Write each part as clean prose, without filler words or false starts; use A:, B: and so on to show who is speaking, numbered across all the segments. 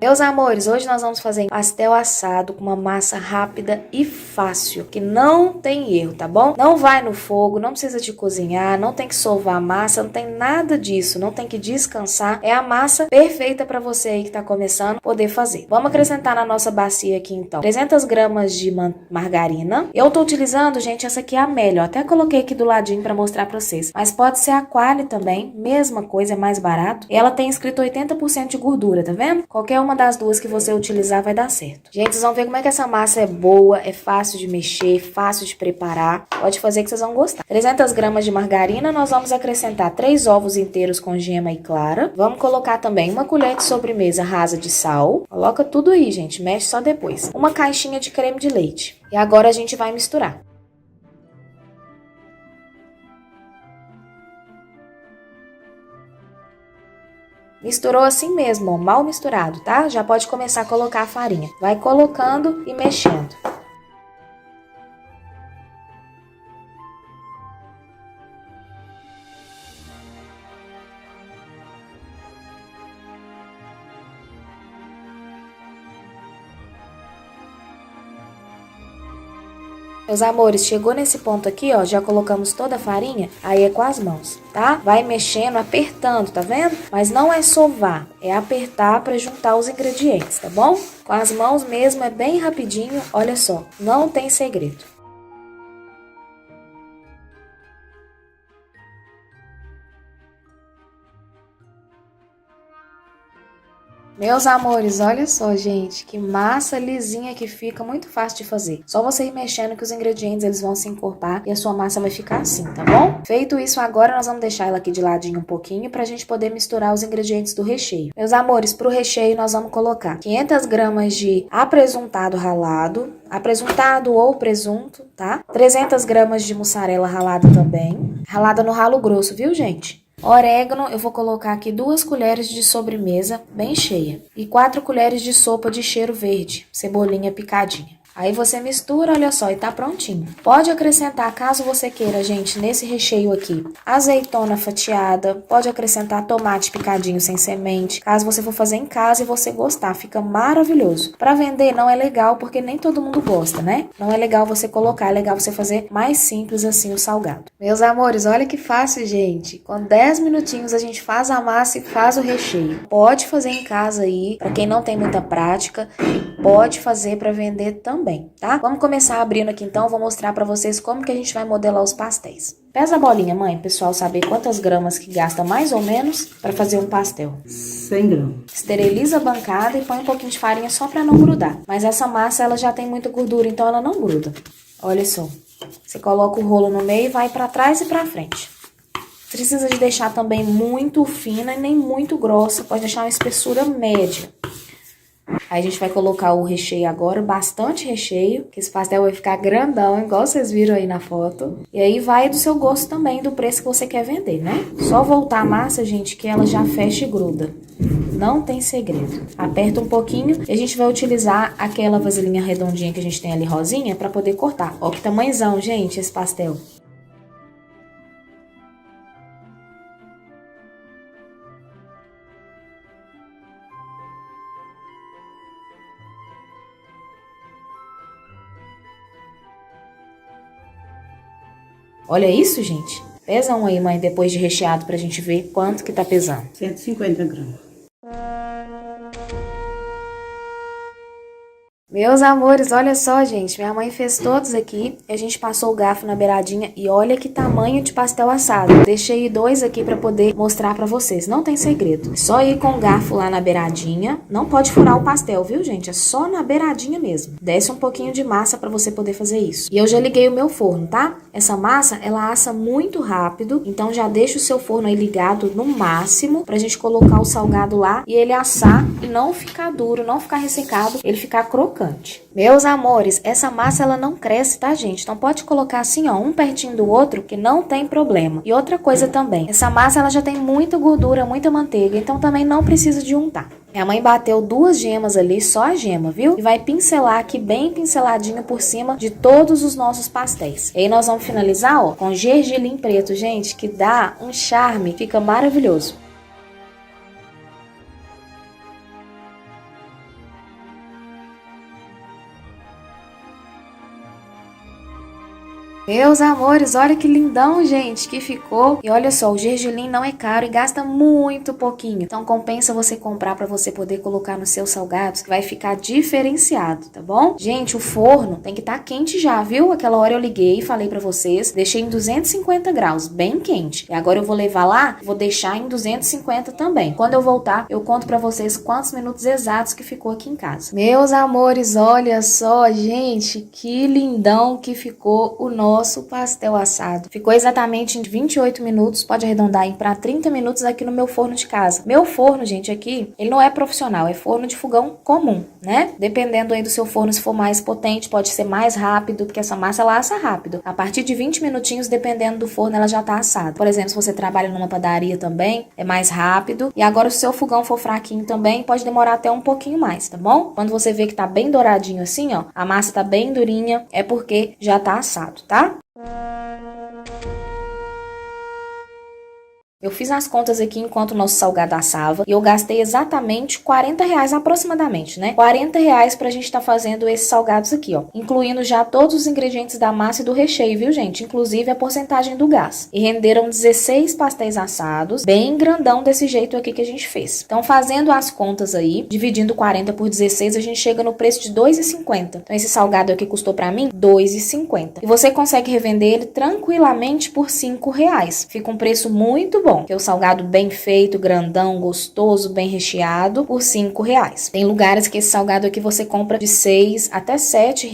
A: Meus amores, hoje nós vamos fazer pastel assado com uma massa rápida e fácil, que não tem erro, tá bom? Não vai no fogo, não precisa de cozinhar, não tem que sovar a massa, não tem nada disso, não tem que descansar. É a massa perfeita para você aí que tá começando poder fazer. Vamos acrescentar na nossa bacia aqui então 300 gramas de margarina. Eu tô utilizando, gente, essa aqui é a Amélia, ó. Até coloquei aqui do ladinho para mostrar para vocês. Mas pode ser a Qualy também, mesma coisa, é mais barato. E ela tem escrito 80% de gordura, tá vendo? Qualquer uma das duas que você utilizar vai dar certo. Gente, vocês vão ver como é que essa massa é boa, é fácil de mexer, fácil de preparar. Pode fazer que vocês vão gostar. 300 gramas de margarina, nós vamos acrescentar 3 ovos inteiros com gema e clara. Vamos colocar também uma colher de sobremesa rasa de sal. Coloca tudo aí, gente, mexe só depois. Uma caixinha de creme de leite. E agora a gente vai misturar. Misturou assim mesmo, ó, mal misturado, tá? Já pode começar a colocar a farinha. Vai colocando e mexendo. Meus amores, chegou nesse ponto aqui, ó, já colocamos toda a farinha, aí é com as mãos, tá? Vai mexendo, apertando, tá vendo? Mas não é sovar, é apertar para juntar os ingredientes, tá bom? Com as mãos mesmo, é bem rapidinho, olha só, não tem segredo. Meus amores, olha só, gente, que massa lisinha que fica, muito fácil de fazer. Só você ir mexendo que os ingredientes eles vão se encorpar e a sua massa vai ficar assim, tá bom? Feito isso, agora nós vamos deixar ela aqui de ladinho um pouquinho pra gente poder misturar os ingredientes do recheio. Meus amores, pro recheio nós vamos colocar 500 gramas de apresuntado ralado, apresuntado ou presunto, tá? 300 gramas de mussarela ralada também, ralada no ralo grosso, viu, gente? Orégano, eu vou colocar aqui 2 colheres de sobremesa bem cheia e 4 colheres de sopa de cheiro verde, cebolinha picadinha. Aí você mistura, olha só, e tá prontinho. Pode acrescentar, caso você queira, gente, nesse recheio aqui, azeitona fatiada, pode acrescentar tomate picadinho sem semente, caso você for fazer em casa e você gostar, fica maravilhoso. Pra vender não é legal porque nem todo mundo gosta, né? Não é legal você colocar, é legal você fazer mais simples assim o salgado. Meus amores, olha que fácil, gente. Com 10 minutinhos a gente faz a massa e faz o recheio. Pode fazer em casa aí, pra quem não tem muita prática, e pode fazer pra vender também. Tá? Vamos começar abrindo aqui então, vou mostrar pra vocês como que a gente vai modelar os pastéis. Pesa a bolinha, mãe, pessoal saber quantas gramas que gasta mais ou menos pra fazer um pastel.
B: 100 gramas.
A: Esteriliza a bancada e põe um pouquinho de farinha só pra não grudar. Mas essa massa, ela já tem muita gordura, então ela não gruda. Olha só. Você coloca o rolo no meio e vai pra trás e pra frente. Precisa de deixar também muito fina e nem muito grossa, pode deixar uma espessura média. Aí a gente vai colocar o recheio agora, bastante recheio, que esse pastel vai ficar grandão, igual vocês viram aí na foto. E aí vai do seu gosto também, do preço que você quer vender, né? Só voltar a massa, gente, que ela já fecha e gruda. Não tem segredo. Aperta um pouquinho e a gente vai utilizar aquela vasilhinha redondinha que a gente tem ali rosinha pra poder cortar. Ó que tamanhozão, gente, esse pastel. Olha isso, gente. Pesa um aí, mãe, depois de recheado pra gente ver quanto que tá pesando.
B: 150 gramas.
A: Meus amores, olha só, gente, minha mãe fez todos aqui, a gente passou o garfo na beiradinha e olha que tamanho de pastel assado. Deixei 2 aqui pra poder mostrar pra vocês, não tem segredo. É só ir com o garfo lá na beiradinha, não pode furar o pastel, viu, gente? É só na beiradinha mesmo. Desce um pouquinho de massa pra você poder fazer isso. E eu já liguei o meu forno, tá? Essa massa, ela assa muito rápido, então já deixa o seu forno aí ligado no máximo pra gente colocar o salgado lá e ele assar e não ficar duro, não ficar ressecado, ele ficar crocante. Meus amores, essa massa ela não cresce, tá, gente? Então pode colocar assim, ó, um pertinho do outro que não tem problema. E outra coisa também, essa massa ela já tem muita gordura, muita manteiga, então também não precisa de untar. Minha mãe bateu 2 gemas ali, só a gema, viu? E vai pincelar aqui bem pinceladinho por cima de todos os nossos pastéis. E aí nós vamos finalizar, ó, com gergelim preto, gente, que dá um charme, fica maravilhoso. Meus amores, olha que lindão, gente, que ficou. E olha só, o gergelim não é caro e gasta muito pouquinho. Então compensa você comprar para você poder colocar nos seus salgados, que vai ficar diferenciado, tá bom? Gente, o forno tem que estar quente já, viu? Aquela hora eu liguei e falei para vocês, deixei em 250 graus, bem quente. E agora eu vou levar lá, vou deixar em 250 também. Quando eu voltar, eu conto para vocês quantos minutos exatos que ficou aqui em casa. Meus amores, olha só, gente, que lindão que ficou o nosso pastel assado. Ficou exatamente em 28 minutos, pode arredondar aí para 30 minutos aqui no meu forno de casa. Meu forno, gente, aqui, ele não é profissional, é forno de fogão comum, né? Dependendo aí do seu forno, se for mais potente, pode ser mais rápido, porque essa massa ela assa rápido. A partir de 20 minutinhos, dependendo do forno, ela já tá assada. Por exemplo, se você trabalha numa padaria também, é mais rápido. E agora, se o seu fogão for fraquinho também, pode demorar até um pouquinho mais, tá bom? Quando você vê que tá bem douradinho assim, ó, a massa tá bem durinha, é porque já tá assado, tá? Eu fiz as contas aqui enquanto o nosso salgado assava e eu gastei exatamente R$ 40 aproximadamente, né? R$ 40 pra gente tá fazendo esses salgados aqui, ó. Incluindo já todos os ingredientes da massa e do recheio, viu, gente? Inclusive a porcentagem do gás. E renderam 16 pastéis assados, bem grandão desse jeito aqui que a gente fez. Então, fazendo as contas aí, dividindo 40 por 16, a gente chega no preço de R$ 2,50. Então, esse salgado aqui custou pra mim R$ 2,50. E você consegue revender ele tranquilamente por R$ 5. Fica um preço muito bom. Que é o salgado bem feito, grandão, gostoso, bem recheado, por R$ 5. Tem lugares que esse salgado aqui você compra de 6 até R$ 7,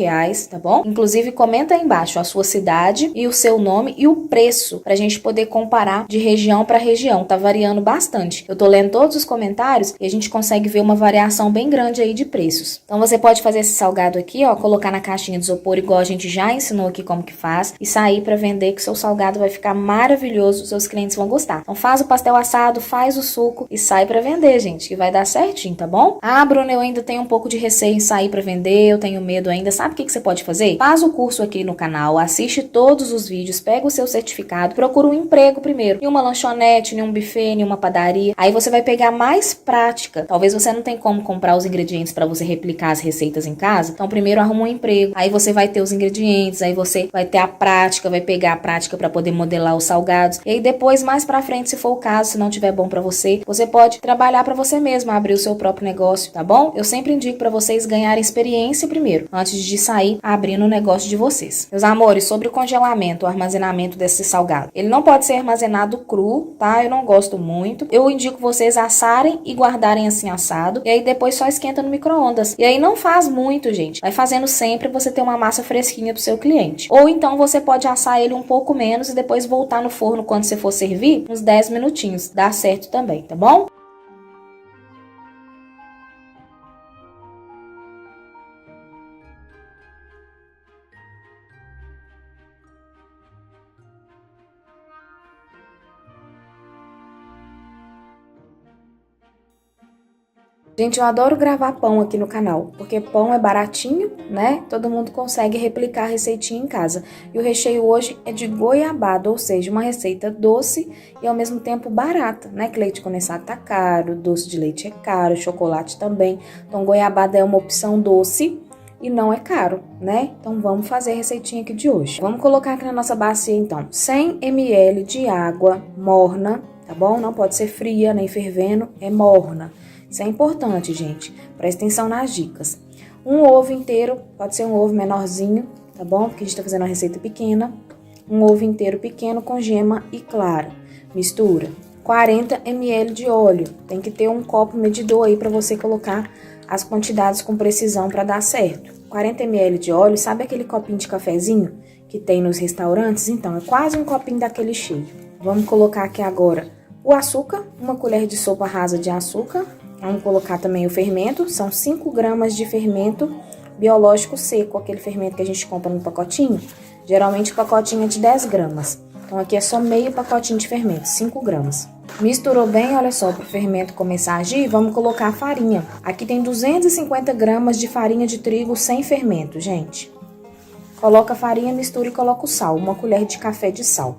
A: tá bom? Inclusive, comenta aí embaixo a sua cidade e o seu nome e o preço, pra gente poder comparar de região para região. Tá variando bastante. Eu tô lendo todos os comentários e a gente consegue ver uma variação bem grande aí de preços. Então, você pode fazer esse salgado aqui, ó, colocar na caixinha de isopor, igual a gente já ensinou aqui como que faz, e sair pra vender, que seu salgado vai ficar maravilhoso, os seus clientes vão gostar. Então faz o pastel assado, faz o suco e sai pra vender, gente, que vai dar certinho, tá bom? Ah, Bruna, eu ainda tenho um pouco de receio em sair pra vender, eu tenho medo ainda. Sabe o que você pode fazer? Faz o curso aqui no canal, assiste todos os vídeos, pega o seu certificado, procura um emprego primeiro, em uma lanchonete, em um buffet, em uma padaria. Aí você vai pegar mais prática. Talvez você não tenha como comprar os ingredientes pra você replicar as receitas em casa. Então primeiro arruma um emprego, aí você vai ter os ingredientes, aí você vai ter a prática, vai pegar a prática pra poder modelar os salgados. E aí depois, mais pra frente, se for o caso, se não tiver bom pra você, você pode trabalhar pra você mesmo, abrir o seu próprio negócio, tá bom? Eu sempre indico pra vocês ganharem experiência primeiro, antes de sair abrindo o negócio de vocês. Meus amores, sobre o congelamento, o armazenamento desse salgado, ele não pode ser armazenado cru, tá? Eu não gosto muito. Eu indico vocês assarem e guardarem assim assado, e aí depois só esquenta no micro-ondas. E aí não faz muito, gente. Vai fazendo sempre pra você ter uma massa fresquinha pro seu cliente. Ou então você pode assar ele um pouco menos e depois voltar no forno quando você for servir, uns 10 minutinhos. Dá certo também, tá bom? Gente, eu adoro gravar pão aqui no canal, porque pão é baratinho, né? Todo mundo consegue replicar a receitinha em casa. E o recheio hoje é de goiabada, ou seja, uma receita doce e ao mesmo tempo barata, né? Que leite condensado tá caro, doce de leite é caro, chocolate também. Então, goiabada é uma opção doce e não é caro, né? Então, vamos fazer a receitinha aqui de hoje. Vamos colocar aqui na nossa bacia, então, 100 ml de água morna, tá bom? Não pode ser fria nem fervendo, é morna. Isso é importante, gente. Presta atenção nas dicas. Um ovo inteiro, pode ser um ovo menorzinho, tá bom? Porque a gente tá fazendo uma receita pequena. Um ovo inteiro pequeno com gema e clara. Mistura. 40 ml de óleo. Tem que ter um copo medidor aí pra você colocar as quantidades com precisão pra dar certo. 40 ml de óleo, sabe aquele copinho de cafezinho que tem nos restaurantes? Então, é quase um copinho daquele cheio. Vamos colocar aqui agora o açúcar, uma colher de sopa rasa de açúcar. Vamos colocar também o fermento, são 5 gramas de fermento biológico seco, aquele fermento que a gente compra no pacotinho. Geralmente o pacotinho é de 10 gramas. Então aqui é só meio pacotinho de fermento, 5 gramas. Misturou bem, olha só, para o fermento começar a agir, vamos colocar a farinha. Aqui tem 250 gramas de farinha de trigo sem fermento, gente. Coloca a farinha, mistura e coloca o sal, uma colher de café de sal.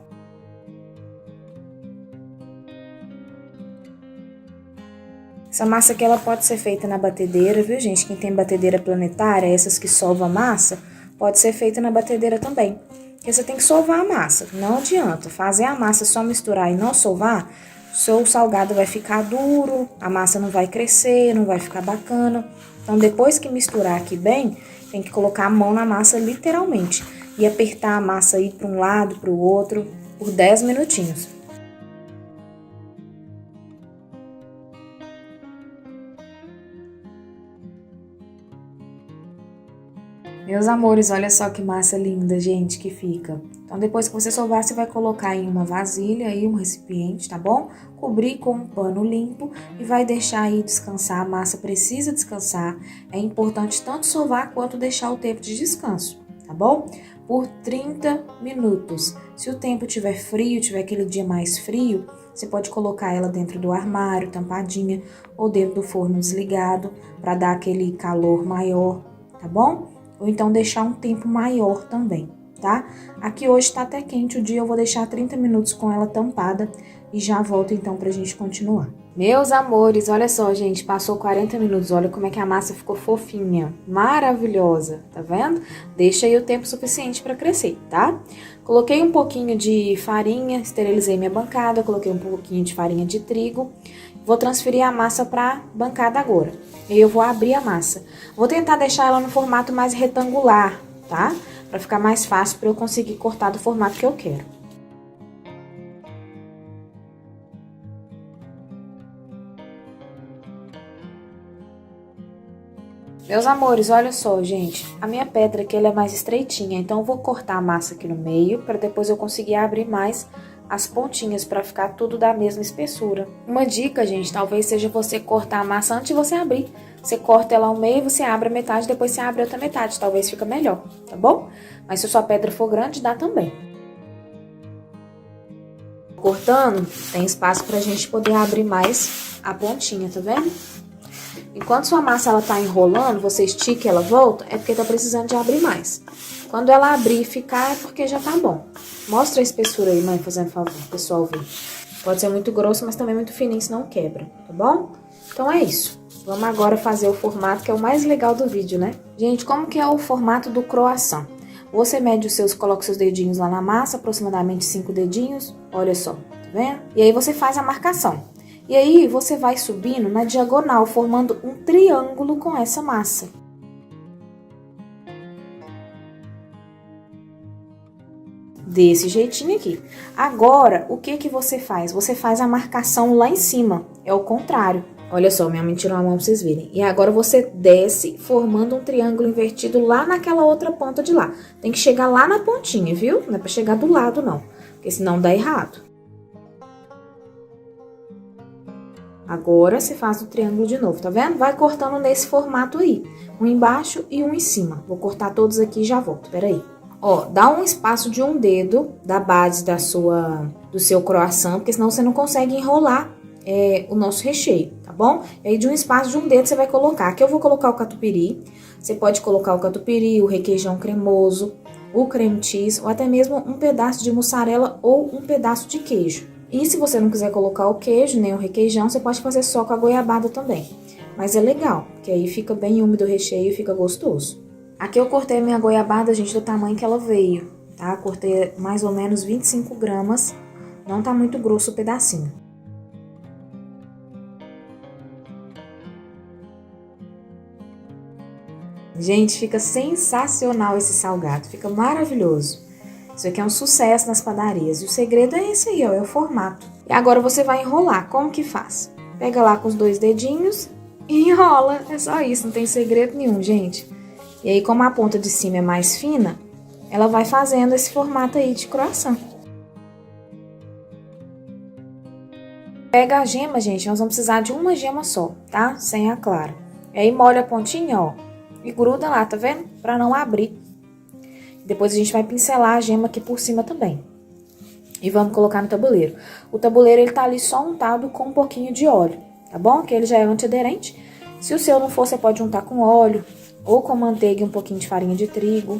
A: Essa massa aqui ela pode ser feita na batedeira, viu, gente? Quem tem batedeira planetária, essas que sovam a massa, pode ser feita na batedeira também. Porque você tem que sovar a massa. Não adianta fazer a massa só misturar e não sovar, o seu salgado vai ficar duro, a massa não vai crescer, não vai ficar bacana. Então, depois que misturar aqui bem, tem que colocar a mão na massa literalmente e apertar a massa aí para um lado, para o outro, por 10 minutinhos. Meus amores, olha só que massa linda, gente, que fica. Então, depois que você sovar, você vai colocar em uma vasilha aí, um recipiente, tá bom? Cobrir com um pano limpo e vai deixar aí descansar. A massa precisa descansar. É importante tanto sovar quanto deixar o tempo de descanso, tá bom? Por 30 minutos. Se o tempo tiver frio, tiver aquele dia mais frio, você pode colocar ela dentro do armário, tampadinha, ou dentro do forno desligado, para dar aquele calor maior, tá bom? Ou então deixar um tempo maior também, tá? Aqui hoje tá até quente o dia, eu vou deixar 30 minutos com ela tampada e já volto então pra gente continuar. Meus amores, olha só, gente, passou 40 minutos, olha como é que a massa ficou fofinha, maravilhosa, tá vendo? Deixa aí o tempo suficiente pra crescer, tá? Coloquei um pouquinho de farinha, esterilizei minha bancada, coloquei um pouquinho de farinha de trigo. Vou transferir a massa pra bancada agora. E eu vou abrir a massa. Vou tentar deixar ela no formato mais retangular, tá? Pra ficar mais fácil pra eu conseguir cortar do formato que eu quero. Meus amores, olha só, gente. A minha pedra aqui ela é mais estreitinha, então eu vou cortar a massa aqui no meio para depois eu conseguir abrir mais as pontinhas para ficar tudo da mesma espessura. Uma dica, gente, talvez seja você cortar a massa antes de você abrir. Você corta ela ao meio, você abre a metade, depois você abre a outra metade, talvez fica melhor, tá bom? Mas se a sua pedra for grande, dá também. Cortando, tem espaço pra gente poder abrir mais a pontinha, tá vendo? Enquanto sua massa ela tá enrolando, você estica e ela volta, é porque tá precisando de abrir mais. Quando ela abrir e ficar, é porque já tá bom. Mostra a espessura aí, mãe, fazendo favor, o pessoal ver. Pode ser muito grosso, mas também muito fininho, senão quebra, tá bom? Então é isso. Vamos agora fazer o formato, que é o mais legal do vídeo, né? Gente, como que é o formato do croissant? Você mede os seus, coloca os seus dedinhos lá na massa, aproximadamente 5 dedinhos, olha só, tá vendo? E aí você faz a marcação. E aí você vai subindo na diagonal, formando um triângulo com essa massa. Desse jeitinho aqui. Agora, o que que você faz? Você faz a marcação lá em cima, é o contrário. Olha só, minha mãe tirou a mão pra vocês verem. E agora você desce formando um triângulo invertido lá naquela outra ponta de lá. Tem que chegar lá na pontinha, viu? Não é pra chegar do lado, não. Porque senão dá errado. Agora você faz o triângulo de novo, tá vendo? Vai cortando nesse formato aí. Um embaixo e um em cima. Vou cortar todos aqui e já volto, peraí. Ó, dá um espaço de um dedo da base do seu croissant, porque senão você não consegue enrolar o nosso recheio, tá bom? E aí de um espaço de um dedo você vai colocar. Aqui eu vou colocar o catupiry. Você pode colocar o catupiry, o requeijão cremoso, o creme cheese ou até mesmo um pedaço de mussarela ou um pedaço de queijo. E se você não quiser colocar o queijo, nem o requeijão, você pode fazer só com a goiabada também. Mas é legal, porque aí fica bem úmido o recheio e fica gostoso. Aqui eu cortei a minha goiabada, gente, do tamanho que ela veio, tá? Cortei mais ou menos 25 gramas, não tá muito grosso o pedacinho. Gente, fica sensacional esse salgado, fica maravilhoso. Isso aqui é um sucesso nas padarias. E o segredo é esse aí, ó, é o formato. E agora você vai enrolar. Como que faz? Pega lá com os 2 dedinhos e enrola. É só isso, não tem segredo nenhum, gente. E aí, como a ponta de cima é mais fina, ela vai fazendo esse formato aí de croissant. Pega a gema, gente, nós vamos precisar de uma gema só, tá? Sem a clara. E aí, molha a pontinha, ó, e gruda lá, tá vendo? Pra não abrir. Depois a gente vai pincelar a gema aqui por cima também. E vamos colocar no tabuleiro. O tabuleiro, ele tá ali só untado com um pouquinho de óleo, tá bom? Que ele já é antiaderente. Se o seu não for, você pode untar com óleo ou com manteiga e um pouquinho de farinha de trigo.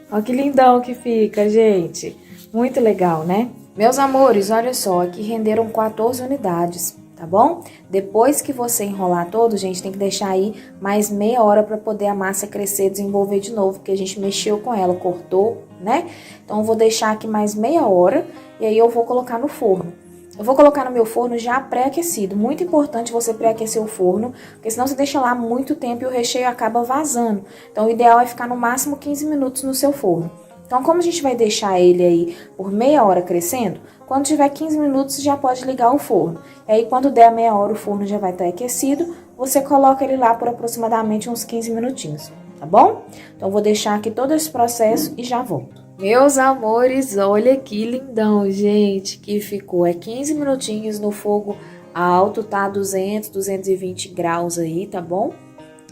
A: Olha que lindão que fica, gente. Muito legal, né? Meus amores, olha só, aqui renderam 14 unidades, tá tá bom? Depois que você enrolar todo, gente, tem que deixar aí mais meia hora para poder a massa crescer, desenvolver de novo, porque a gente mexeu com ela, cortou, né? Então eu vou deixar aqui mais meia hora e aí eu vou colocar no forno. Eu vou colocar no meu forno já pré-aquecido. Muito importante você pré-aquecer o forno, porque senão você deixa lá muito tempo e o recheio acaba vazando. Então o ideal é ficar no máximo 15 minutos no seu forno. Então como a gente vai deixar ele aí por meia hora crescendo, quando tiver 15 minutos já pode ligar o forno. E aí quando der a meia hora o forno já vai estar aquecido, você coloca ele lá por aproximadamente uns 15 minutinhos, tá bom? Então eu vou deixar aqui todo esse processo e já volto. Meus amores, olha que lindão, gente, que ficou. É 15 minutinhos no fogo alto, tá? 200, 220 graus aí, tá bom?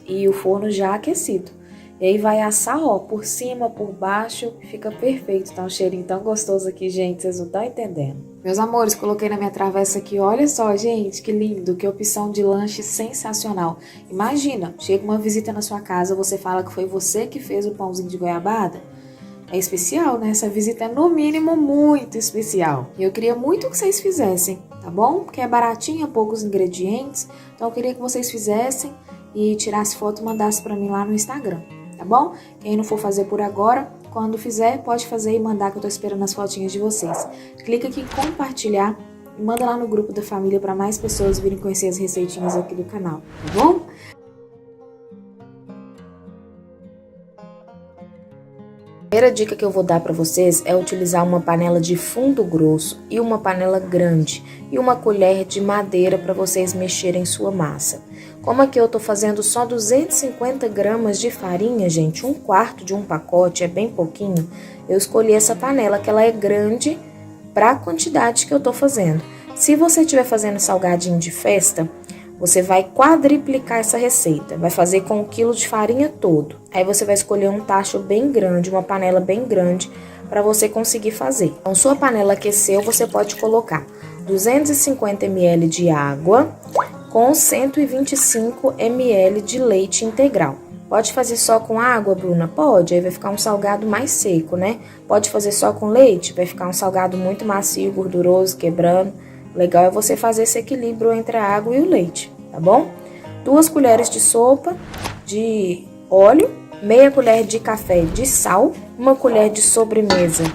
A: E o forno já aquecido. E aí vai assar, ó, por cima, por baixo, fica perfeito. Tá um cheirinho tão gostoso aqui, gente, vocês não estão entendendo. Meus amores, coloquei na minha travessa aqui, olha só, gente, que lindo, que opção de lanche sensacional. Imagina, chega uma visita na sua casa, você fala que foi você que fez o pãozinho de goiabada. É especial, né? Essa visita é, no mínimo, muito especial. E eu queria muito que vocês fizessem, tá bom? Porque é baratinho, poucos ingredientes. Então eu queria que vocês fizessem e tirassem foto e mandassem pra mim lá no Instagram, tá bom? Quem não for fazer por agora, quando fizer, pode fazer e mandar, que eu tô esperando as fotinhas de vocês. Clica aqui em compartilhar e manda lá no grupo da família para mais pessoas virem conhecer as receitinhas aqui do canal, tá bom? A primeira dica que eu vou dar para vocês é utilizar uma panela de fundo grosso e uma panela grande e uma colher de madeira para vocês mexerem sua massa. Como aqui eu tô fazendo só 250 gramas de farinha, gente, um quarto de um pacote, é bem pouquinho, eu escolhi essa panela que ela é grande para a quantidade que eu tô fazendo. Se você estiver fazendo salgadinho de festa, você vai quadriplicar essa receita, vai fazer com 1 quilo de farinha todo. Aí você vai escolher um tacho bem grande, uma panela bem grande, para você conseguir fazer. Então, sua panela aqueceu, você pode colocar 250 ml de água com 125 ml de leite integral. Pode fazer só com água, Bruna? Pode, aí vai ficar um salgado mais seco, né? Pode fazer só com leite, vai ficar um salgado muito macio, gorduroso, quebrando. O legal é você fazer esse equilíbrio entre a água e o leite, tá bom? 2 colheres de sopa de óleo, meia colher de café de sal, 1 colher de sobremesa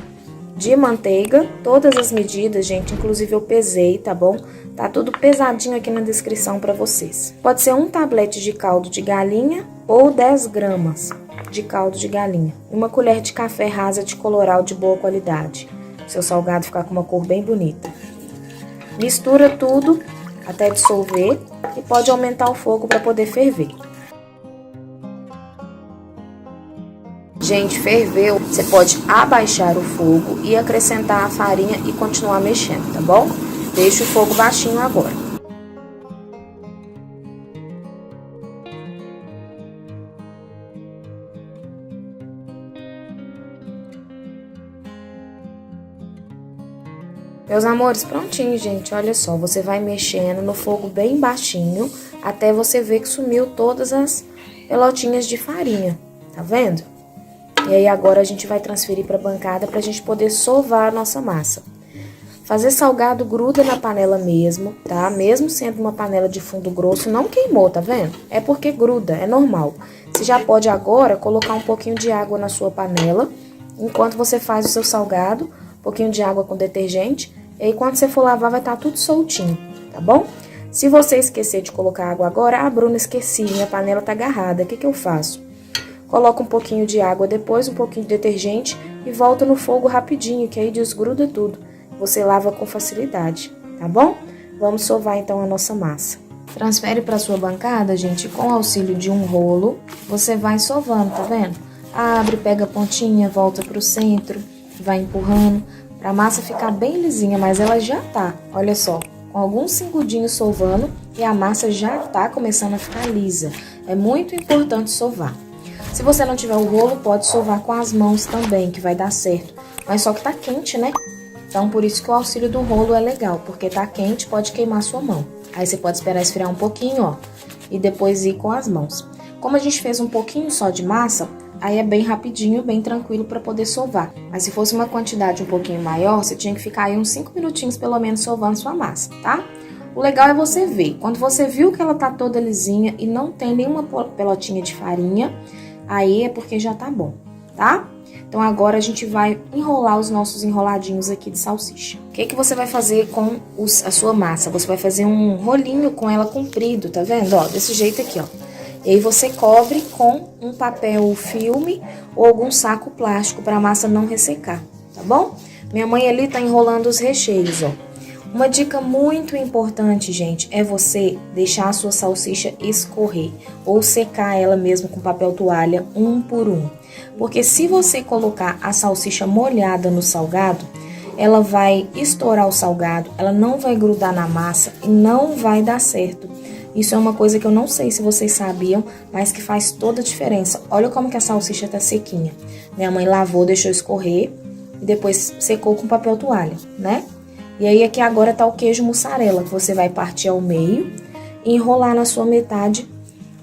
A: de manteiga, todas as medidas, gente, inclusive eu pesei, tá bom? Tá tudo pesadinho aqui na descrição pra vocês. Pode ser um tablete de caldo de galinha ou 10 gramas de caldo de galinha. 1 colher de café rasa de coloral de boa qualidade. Seu salgado ficar com uma cor bem bonita. Mistura tudo até dissolver e pode aumentar o fogo para poder ferver. Gente, ferveu, você pode abaixar o fogo e acrescentar a farinha e continuar mexendo, tá bom? Deixa o fogo baixinho agora. Meus amores, prontinho, gente, olha só, você vai mexendo no fogo bem baixinho até você ver que sumiu todas as pelotinhas de farinha, tá vendo? E aí agora a gente vai transferir para a bancada pra gente poder sovar a nossa massa. Fazer salgado gruda na panela mesmo, tá? Mesmo sendo uma panela de fundo grosso, não queimou, tá vendo? É porque gruda, é normal. Você já pode agora colocar um pouquinho de água na sua panela, enquanto você faz o seu salgado, um pouquinho de água com detergente, e aí quando você for lavar vai estar tudo soltinho, tá bom? Se você esquecer de colocar água agora, a Bruna esqueci, minha panela tá agarrada, o que que eu faço? Coloca um pouquinho de água depois, um pouquinho de detergente e volta no fogo rapidinho, que aí desgruda tudo. Você lava com facilidade, tá bom? Vamos sovar então a nossa massa. Transfere para sua bancada, gente, com auxílio de um rolo, você vai sovando, tá vendo? Abre, pega a pontinha, volta pro centro, vai empurrando, pra massa ficar bem lisinha, mas ela já tá, olha só, com alguns segundinhos sovando e a massa já tá começando a ficar lisa. É muito importante sovar. Se você não tiver o rolo, pode sovar com as mãos também, que vai dar certo. Mas só que tá quente, né? Então, por isso que o auxílio do rolo é legal, porque tá quente, pode queimar sua mão. Aí você pode esperar esfriar um pouquinho, ó, e depois ir com as mãos. Como a gente fez um pouquinho só de massa, aí é bem rapidinho, bem tranquilo para poder sovar. Mas se fosse uma quantidade um pouquinho maior, você tinha que ficar aí uns 5 minutinhos pelo menos sovando sua massa, tá? O legal é você ver. Quando você viu que ela tá toda lisinha e não tem nenhuma pelotinha de farinha, aí é porque já tá bom, tá? Então agora a gente vai enrolar os nossos enroladinhos aqui de salsicha. O que você vai fazer com a sua massa? Você vai fazer um rolinho com ela comprido, tá vendo? Ó, desse jeito aqui, ó. E aí você cobre com um papel filme ou algum saco plástico para a massa não ressecar, tá bom? Minha mãe ali tá enrolando os recheios, ó. Uma dica muito importante, gente, é você deixar a sua salsicha escorrer ou secar ela mesmo com papel toalha um por um. Porque se você colocar a salsicha molhada no salgado, ela vai estourar o salgado, ela não vai grudar na massa e não vai dar certo. Isso é uma coisa que eu não sei se vocês sabiam, mas que faz toda a diferença. Olha como que a salsicha tá sequinha. Minha mãe lavou, deixou escorrer e depois secou com papel toalha, né? E aí aqui agora tá o queijo mussarela, que você vai partir ao meio e enrolar na sua metade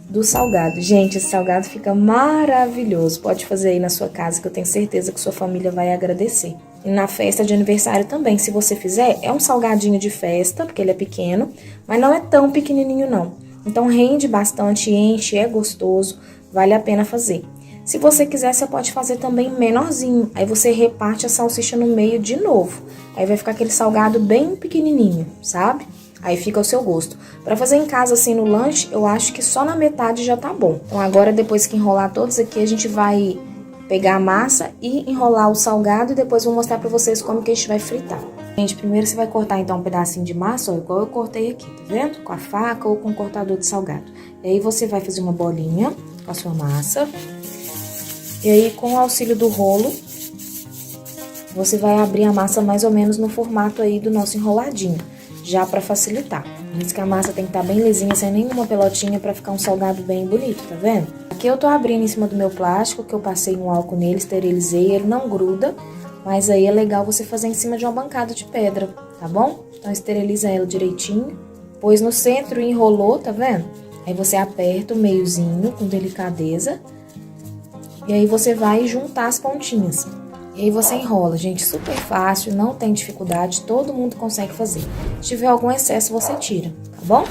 A: do salgado. Gente, esse salgado fica maravilhoso. Pode fazer aí na sua casa, que eu tenho certeza que sua família vai agradecer. E na festa de aniversário também, se você fizer, é um salgadinho de festa, porque ele é pequeno, mas não é tão pequenininho não. Então rende bastante, enche, é gostoso, vale a pena fazer. Se você quiser, você pode fazer também menorzinho. Aí você reparte a salsicha no meio de novo. Aí vai ficar aquele salgado bem pequenininho, sabe? Aí fica ao seu gosto. Pra fazer em casa assim no lanche, eu acho que só na metade já tá bom. Então agora, depois que enrolar todos aqui, a gente vai pegar a massa e enrolar o salgado. E depois vou mostrar pra vocês como que a gente vai fritar. Gente, primeiro você vai cortar então um pedacinho de massa, ó, igual eu cortei aqui, tá vendo? Com a faca ou com o cortador de salgado. E aí você vai fazer uma bolinha com a sua massa. E aí, com o auxílio do rolo, você vai abrir a massa mais ou menos no formato aí do nosso enroladinho, já pra facilitar. Por isso que a massa tem que estar bem lisinha, sem nenhuma pelotinha, pra ficar um salgado bem bonito, tá vendo? Aqui eu tô abrindo em cima do meu plástico, que eu passei um álcool nele, esterilizei, ele não gruda, mas aí é legal você fazer em cima de uma bancada de pedra, tá bom? Então esteriliza ela direitinho, pôs no centro e enrolou, tá vendo? Aí você aperta o meiozinho com delicadeza. E aí você vai juntar as pontinhas. E aí você enrola, gente, super fácil, não tem dificuldade, todo mundo consegue fazer. Se tiver algum excesso, você tira, tá bom?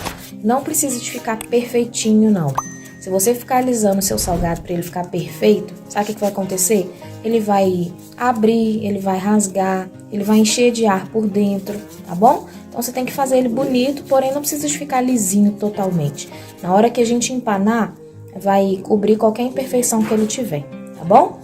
A: Não precisa de ficar perfeitinho, não. Se você ficar alisando o seu salgado para ele ficar perfeito, sabe o que vai acontecer? Ele vai abrir, ele vai rasgar, ele vai encher de ar por dentro, tá bom? Então você tem que fazer ele bonito, porém não precisa de ficar lisinho totalmente. Na hora que a gente empanar, vai cobrir qualquer imperfeição que ele tiver, tá bom?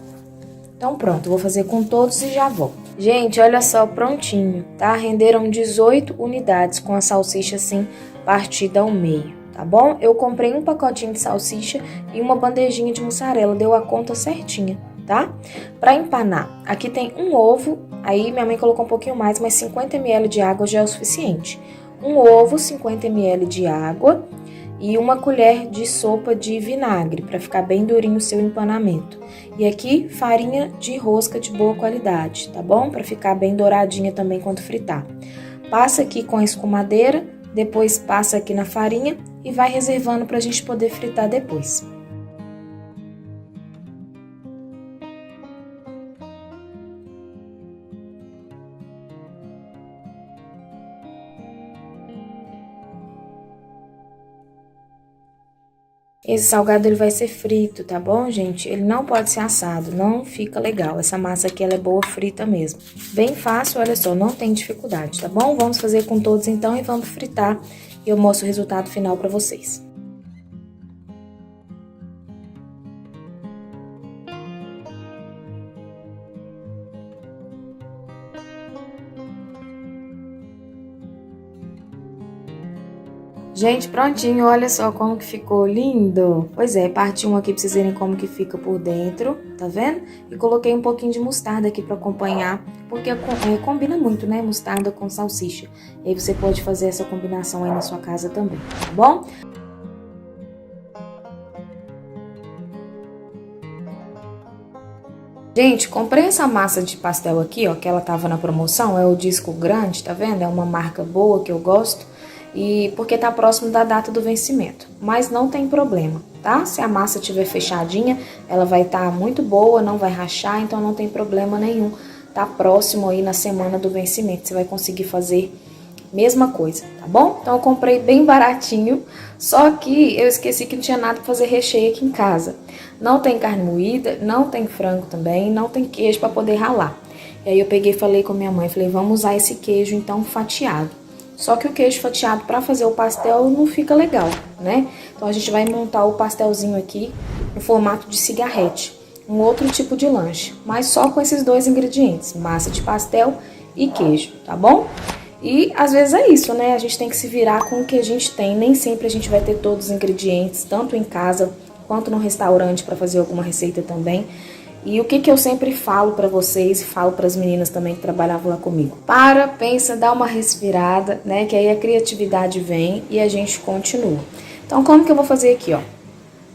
A: Então pronto, eu vou fazer com todos e já volto. Gente, olha só, prontinho, tá? Renderam 18 unidades com a salsicha assim, partida ao meio, tá bom? Eu comprei um pacotinho de salsicha e uma bandejinha de mussarela, deu a conta certinha, tá? Pra empanar, aqui tem um ovo, aí minha mãe colocou um pouquinho mais, mas 50 ml de água já é o suficiente. Um ovo, 50 ml de água e uma colher de sopa de vinagre, para ficar bem durinho o seu empanamento. E aqui, farinha de rosca de boa qualidade, tá bom? Para ficar bem douradinha também quando fritar. Passa aqui com a escumadeira, depois passa aqui na farinha e vai reservando para a gente poder fritar depois. Esse salgado ele vai ser frito, tá bom, gente? Ele não pode ser assado, não fica legal. Essa massa aqui ela é boa frita mesmo. Bem fácil, olha só, não tem dificuldade, tá bom? Vamos fazer com todos então e vamos fritar. E eu mostro o resultado final pra vocês. Gente, prontinho, olha só como que ficou lindo. Pois é, parti um aqui pra vocês verem como que fica por dentro, tá vendo? E coloquei um pouquinho de mostarda aqui pra acompanhar, porque combina muito, né, mostarda com salsicha. E aí você pode fazer essa combinação aí na sua casa também, tá bom? Gente, comprei essa massa de pastel aqui, ó, que ela tava na promoção, é o disco grande, tá vendo? É uma marca boa que eu gosto. E porque tá próximo da data do vencimento, mas não tem problema, tá? Se a massa estiver fechadinha, ela vai estar muito boa, não vai rachar, então não tem problema nenhum. Tá próximo aí na semana do vencimento, você vai conseguir fazer mesma coisa, tá bom? Então eu comprei bem baratinho, só que eu esqueci que não tinha nada pra fazer recheio aqui em casa. Não tem carne moída, não tem frango também, não tem queijo pra poder ralar. E aí eu peguei e falei com a minha mãe, falei, vamos usar esse queijo então fatiado. Só que o queijo fatiado para fazer o pastel não fica legal, né? Então a gente vai montar o pastelzinho aqui no formato de cigarrete, um outro tipo de lanche, mas só com esses dois ingredientes, massa de pastel e queijo, tá bom? E às vezes é isso, né? A gente tem que se virar com o que a gente tem, nem sempre a gente vai ter todos os ingredientes, tanto em casa quanto no restaurante para fazer alguma receita também. E o que eu sempre falo pra vocês, e falo pras meninas também que trabalhavam lá comigo. Para, pensa, dá uma respirada, né? Que aí a criatividade vem e a gente continua. Então, como que eu vou fazer aqui, ó?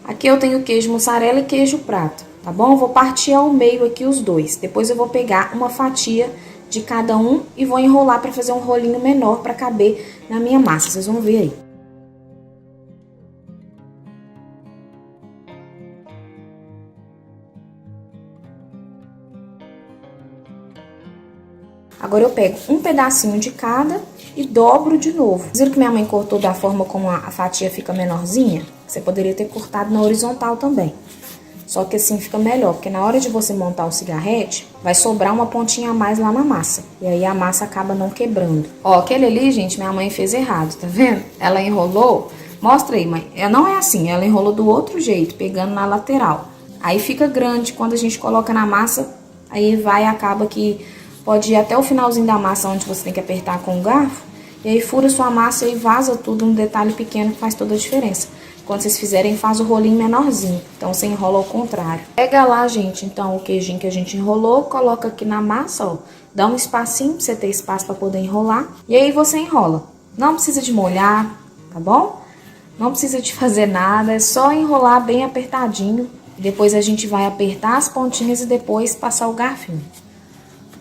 A: Aqui eu tenho queijo mussarela e queijo prato, tá bom? Eu vou partir ao meio aqui os dois. Depois eu vou pegar uma fatia de cada um e vou enrolar pra fazer um rolinho menor pra caber na minha massa. Vocês vão ver aí. Agora eu pego um pedacinho de cada e dobro de novo. Vocês viram que minha mãe cortou da forma como a fatia fica menorzinha? Você poderia ter cortado na horizontal também. Só que assim fica melhor, porque na hora de você montar o cigarrete, vai sobrar uma pontinha a mais lá na massa. E aí a massa acaba não quebrando. Ó, aquele ali, gente, minha mãe fez errado, tá vendo? Ela enrolou, mostra aí, mãe. Não é assim, ela enrolou do outro jeito, pegando na lateral. Aí fica grande, quando a gente coloca na massa, aí vai e acaba que... Pode ir até o finalzinho da massa, onde você tem que apertar com o garfo. E aí fura sua massa e vaza tudo, um detalhe pequeno que faz toda a diferença. Quando vocês fizerem, faz o rolinho menorzinho. Então, você enrola ao contrário. Pega lá, gente, então, o queijinho que a gente enrolou, coloca aqui na massa, ó. Dá um espacinho pra você ter espaço pra poder enrolar. E aí você enrola. Não precisa de molhar, tá bom? Não precisa de fazer nada, é só enrolar bem apertadinho. Depois a gente vai apertar as pontinhas e depois passar o garfinho.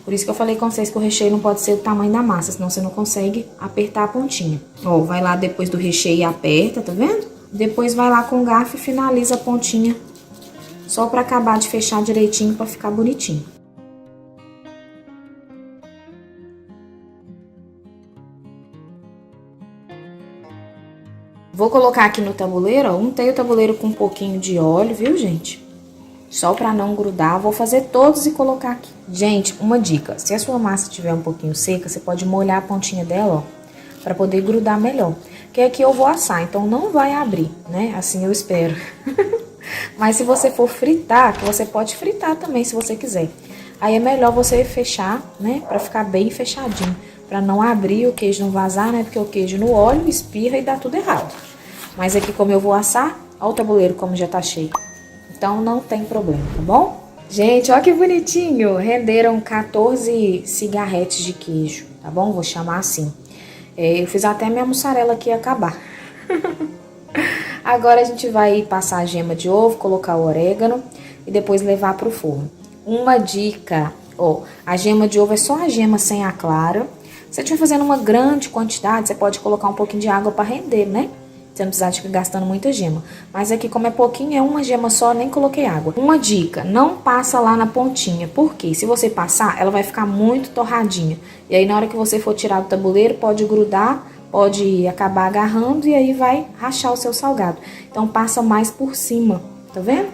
A: Por isso que eu falei com vocês que o recheio não pode ser do tamanho da massa, senão você não consegue apertar a pontinha. Ó, vai lá depois do recheio e aperta, tá vendo? Depois vai lá com o garfo e finaliza a pontinha, só pra acabar de fechar direitinho pra ficar bonitinho. Vou colocar aqui no tabuleiro, ó, untei o tabuleiro com um pouquinho de óleo, viu, gente? Só pra não grudar, vou fazer todos e colocar aqui. Gente, uma dica, se a sua massa estiver um pouquinho seca, você pode molhar a pontinha dela, ó, pra poder grudar melhor. Porque aqui eu vou assar, então não vai abrir, né? Assim eu espero. Mas se você for fritar, que você pode fritar também, se você quiser. Aí é melhor você fechar, né? Pra ficar bem fechadinho. Pra não abrir, o queijo não vazar, né? Porque o queijo no óleo espirra e dá tudo errado. Mas aqui como eu vou assar, ó o tabuleiro como já tá cheio. Então não tem problema, tá bom? Gente, olha que bonitinho! Renderam 14 cigarretes de queijo, tá bom? Vou chamar assim. Eu fiz até minha mussarela aqui acabar. Agora a gente vai passar a gema de ovo, colocar o orégano e depois levar pro forno. Uma dica, ó, a gema de ovo é só a gema sem a clara. Se você estiver fazendo uma grande quantidade, você pode colocar um pouquinho de água para render, né? Você não precisa ficar gastando muita gema. Mas aqui, como é pouquinho, é uma gema só, nem coloquei água. Uma dica, não passa lá na pontinha. Por quê? Se você passar, ela vai ficar muito torradinha. E aí, na hora que você for tirar do tabuleiro, pode grudar, pode acabar agarrando e aí vai rachar o seu salgado. Então, passa mais por cima, tá vendo?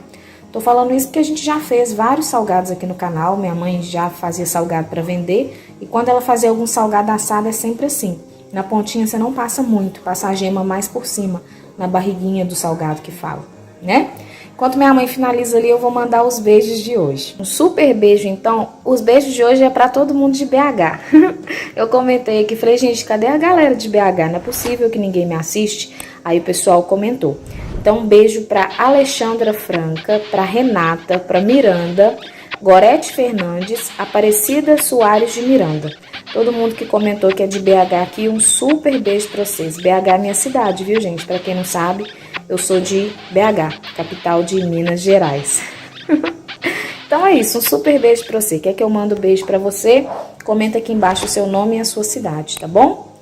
A: Tô falando isso porque a gente já fez vários salgados aqui no canal. Minha mãe já fazia salgado para vender. E quando ela fazia algum salgado assado, é sempre assim. Na pontinha você não passa muito, passa a gema mais por cima, na barriguinha do salgado que fala, né? Enquanto minha mãe finaliza ali, eu vou mandar os beijos de hoje. Um super beijo, então. Os beijos de hoje é pra todo mundo de BH. Eu comentei aqui, falei, gente, cadê a galera de BH? Não é possível que ninguém me assiste. Aí o pessoal comentou. Então, um beijo pra Alexandra Franca, pra Renata, pra Miranda, Gorete Fernandes, Aparecida Soares de Miranda. Todo mundo que comentou que é de BH aqui, um super beijo pra vocês. BH é minha cidade, viu, gente? Pra quem não sabe, eu sou de BH, capital de Minas Gerais. Então é isso, um super beijo pra você. Quer que eu mando beijo pra você? Comenta aqui embaixo o seu nome e a sua cidade, tá bom?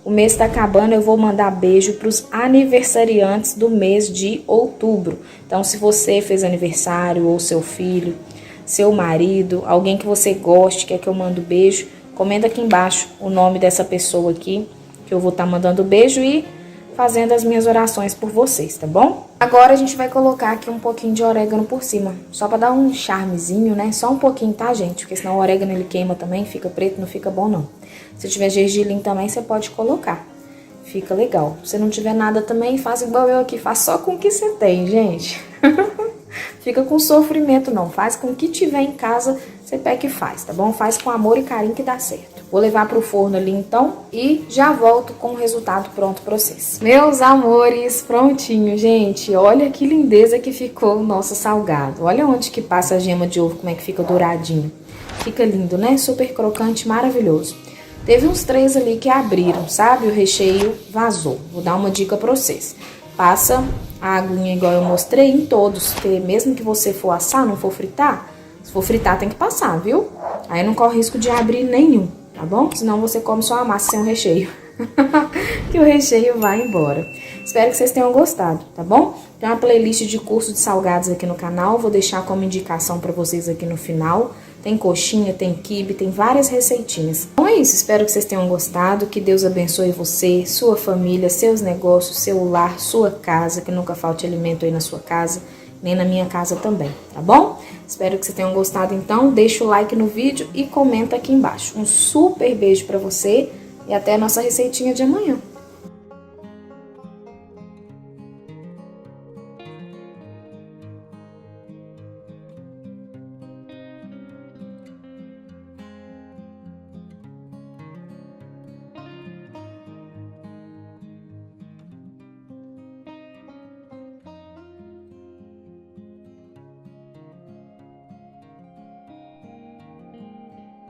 A: O mês tá acabando, eu vou mandar beijo pros aniversariantes do mês de outubro. Então, se você fez aniversário, ou seu filho, seu marido, alguém que você goste, quer que eu mando beijo,
C: comenta aqui embaixo o nome dessa pessoa aqui, que eu vou estar mandando beijo e fazendo as minhas orações por vocês, tá bom? Agora a gente vai colocar aqui um pouquinho de orégano por cima, só pra dar um charmezinho, né? Só um pouquinho, tá, gente? Porque senão o orégano ele queima também, fica preto, não fica bom não. Se tiver gergelim também, você pode colocar. Fica legal. Se não tiver nada também, faz igual eu aqui, faz só com o que você tem, gente. Fica com sofrimento não, faz com o que tiver em casa, você pega e faz, tá bom? Faz com amor e carinho que dá certo. Vou levar pro forno ali então e já volto com o resultado pronto pra vocês. Meus amores, prontinho, gente. Olha que lindeza que ficou o nosso salgado. Olha onde que passa a gema de ovo, como é que fica douradinho. Fica lindo, né? Super crocante, maravilhoso. Teve uns 3 ali que abriram, sabe? O recheio vazou. Vou dar uma dica pra vocês. Passa a aguinha igual eu mostrei em todos, porque mesmo que você for assar, não for fritar, se for fritar tem que passar, viu? Aí não corre risco de abrir nenhum, tá bom? Senão você come só a massa sem o recheio. Que o recheio vai embora. Espero que vocês tenham gostado, tá bom? Tem uma playlist de curso de salgados aqui no canal, vou deixar como indicação pra vocês aqui no final. Tem coxinha, tem quibe, tem várias receitinhas. Então é isso, espero que vocês tenham gostado, que Deus abençoe você, sua família, seus negócios, seu lar, sua casa, que nunca falte alimento aí na sua casa, nem na minha casa também, tá bom? Espero que vocês tenham gostado então, deixa o like no vídeo e comenta aqui embaixo. Um super beijo pra você e até a nossa receitinha de amanhã.